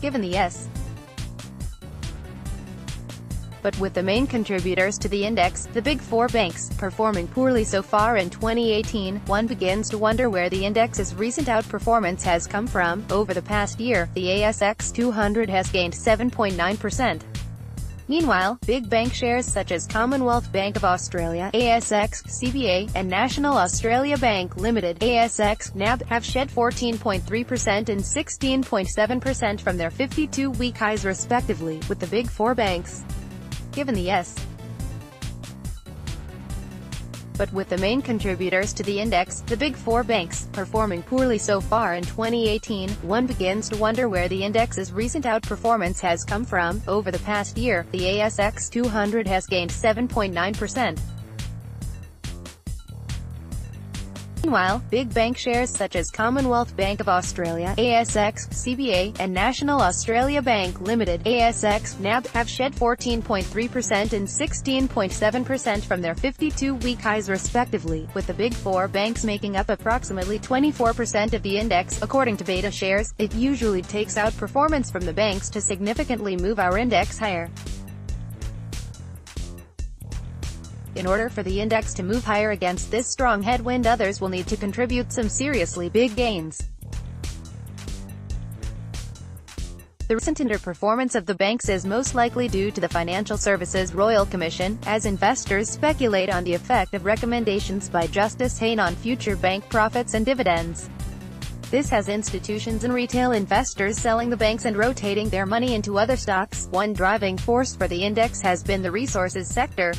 given the S. But with the main contributors to the index, the big four banks, performing poorly so far in 2018, one begins to wonder where the index's recent outperformance has come from. Over the past year, the ASX 200 has gained 7.9%. Meanwhile, big bank shares such as Commonwealth Bank of Australia, ASX, CBA, and National Australia Bank Ltd, ASX, NAB, have shed 14.3% and 16.7% from their 52-week highs respectively, with the big four banks, given the S. But with the main contributors to the index, the big four banks, performing poorly so far in 2018, one begins to wonder where the index's recent outperformance has come from. Over the past year, the ASX 200 has gained 7.9%. Meanwhile, big bank shares such as Commonwealth Bank of Australia, ASX, CBA, and National Australia Bank Ltd, ASX, NAB, have shed 14.3% and 16.7% from their 52-week highs respectively, with the big four banks making up approximately 24% of the index. According to beta shares, it usually takes outperformance from the banks to significantly move our index higher. In order for the index to move higher against this strong headwind, others will need to contribute some seriously big gains. The recent underperformance of the banks is most likely due to the Financial Services Royal Commission, as investors speculate on the effect of recommendations by Justice Hayne on future bank profits and dividends. This has institutions and retail investors selling the banks and rotating their money into other stocks. One driving force for the index has been the resources sector.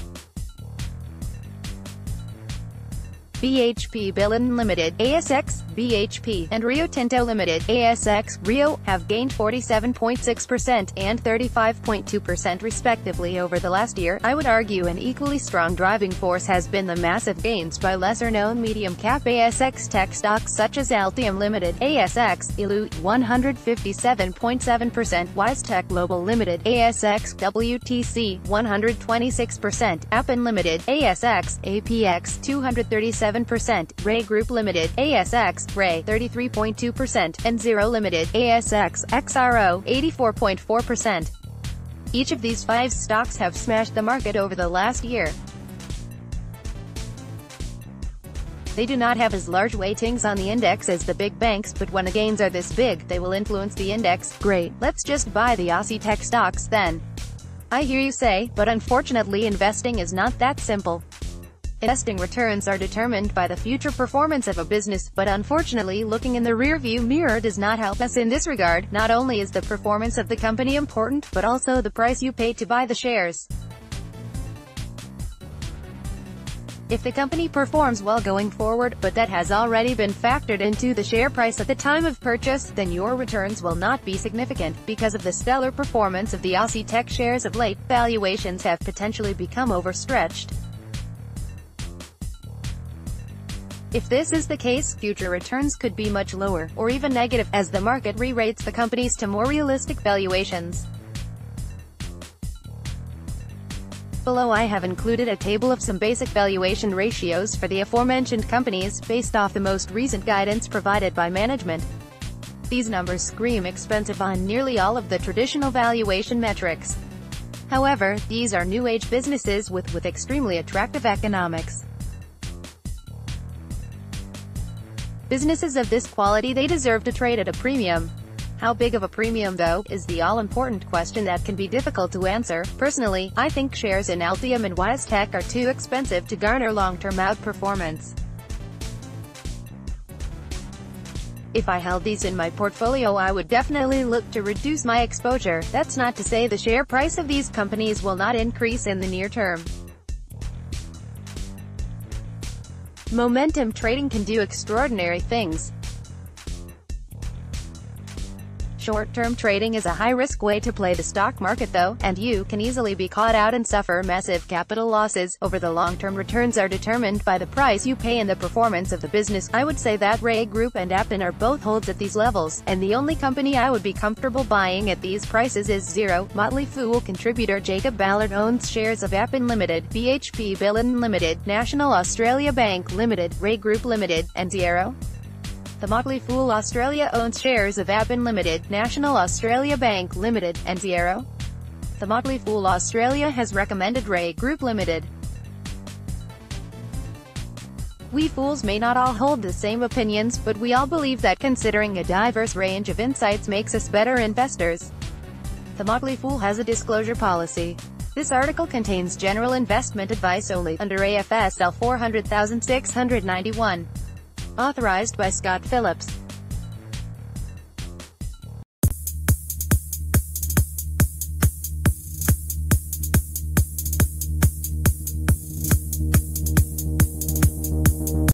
BHP Billiton Limited, ASX, BHP, and Rio Tinto Limited, ASX, Rio, have gained 47.6% and 35.2% respectively over the last year. I would argue an equally strong driving force has been the massive gains by lesser-known medium-cap ASX tech stocks such as Altium Limited, ASX, Ilu, 157.7%, Wisetech Global Limited, ASX, WTC, 126%, Appen Limited, ASX, APX, 237%, REA Group Limited, ASX, REA, 33.2%, and Xero Limited, ASX, XRO, 84.4%. Each of these five stocks have smashed the market over the last year. They do not have as large weightings on the index as the big banks, but when the gains are this big, they will influence the index. Great, let's just buy the Aussie tech stocks then. I hear you say, but unfortunately investing is not that simple. Investing returns are determined by the future performance of a business, but unfortunately looking in the rearview mirror does not help us in this regard. Not only is the performance of the company important, but also the price you pay to buy the shares. If the company performs well going forward, but that has already been factored into the share price at the time of purchase, then your returns will not be significant. Because of the stellar performance of the Aussie tech shares of late, valuations have potentially become overstretched. If this is the case, future returns could be much lower, or even negative, as the market re-rates the companies to more realistic valuations. Below I have included a table of some basic valuation ratios for the aforementioned companies, based off the most recent guidance provided by management. These numbers scream expensive on nearly all of the traditional valuation metrics. However, these are new-age businesses with extremely attractive economics. Businesses of this quality, they deserve to trade at a premium. How big of a premium, though, is the all-important question that can be difficult to answer. Personally, I think shares in Altium and Wisetech are too expensive to garner long-term outperformance. If I held these in my portfolio, I would definitely look to reduce my exposure. That's not to say the share price of these companies will not increase in the near term. Momentum trading can do extraordinary things. Short-term trading is a high-risk way to play the stock market though, and you can easily be caught out and suffer massive capital losses. Over the long-term, returns are determined by the price you pay and the performance of the business. I would say that REA Group and Appen are both holds at these levels, and the only company I would be comfortable buying at these prices is Xero. Motley Fool contributor Jacob Ballard owns shares of Appen Limited, BHP Billiton Limited, National Australia Bank Ltd, REA Group Limited, and Xero. The Motley Fool Australia owns shares of Appen Limited, National Australia Bank Ltd, and Zero. The Motley Fool Australia has recommended REA Group Limited. We fools may not all hold the same opinions, but we all believe that considering a diverse range of insights makes us better investors. The Motley Fool has a disclosure policy. This article contains general investment advice only, under AFSL 400,691. Authorized by Scott Phillips.